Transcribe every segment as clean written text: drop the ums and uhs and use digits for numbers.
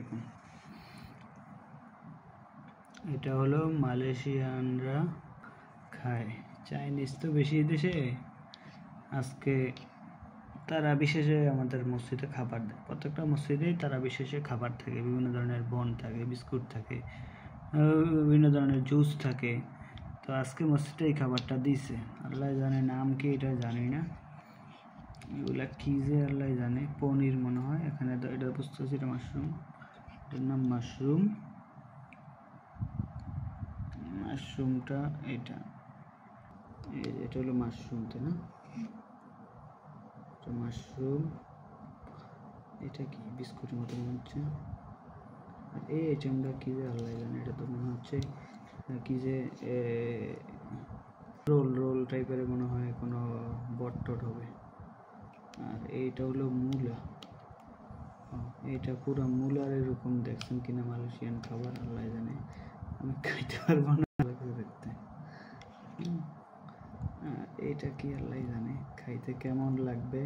দেখুন, এটা হলো মালয়েশিয়ানরা খায়। চাইনিজ তো বেশি দেশে। আজকে তারা বিশেষে আমাদের মসজিদে খাবার দেয়। প্রত্যেকটা মসজিদেই তারা বিশেষে খাবার থাকে, বিভিন্ন ধরনের বন থাকে, বিস্কুট থাকে, বিভিন্ন ধরনের জুস থাকে। তো আজকে মসজিদে এই খাবারটা দিছে। আল্লাহ জানে নাম কি, এটা জানি না। এগুলা কী যে আল্লাহ জানে। পনির মনে হয়। এখানে এটা বুঝতেছি এটা মাশরুম। এটার নাম মাশরুম। মাশরুমটা এটা হলো মাশরুম, তাই না? এটা মাশরুম। এটা কি বিস্কুটের মতো মনে হচ্ছে। আর এই আইটেমটা কী যে আল্লাহ জানে। এটা তো মনে হচ্ছে কি যে রোল টাইপের মনে হয়, কোনো বটটট হবে। আর এইটা হলো মূলা। এটা পুরো মূলার এরকম দেখছেন কিনা মালয়েশিয়ান খাবার আল্লাহ জানে। আমি খাইতে পারবো না দেখতে। এইটা কি আল্লাহ জানে খাইতে কেমন লাগবে।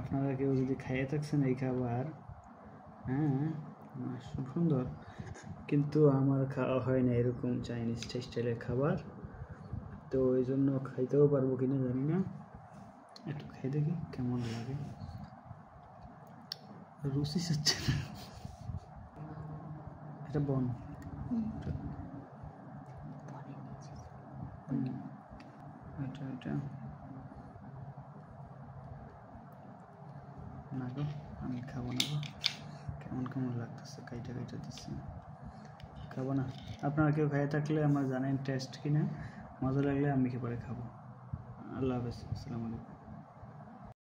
আপনারা কেউ যদি খাইয়ে থাকছেন এই খাবার, হ্যাঁ সুন্দর, কিন্তু আমার খাওয়া হয় না এরকম চাইনিজ স্টাইলের খাবার। তো ওই জন্য খাইতেও পারবো কিনা জানি না। একটু খাই দেখি কেমন লাগে। রুচি হচ্ছে না। এটা বন। এটা না গো, আমি খাবো না গো। কেমন লাগতেছে, কাইটা দিচ্ছে। খাবো না। আপনারা কেউ খাইয়ে থাকলে আমার জানেন টেস্ট কিনা। মজা লাগলে আমি কি পরে খাবো। আল্লাহ হাফেজ, আসসালামু আলাইকুম।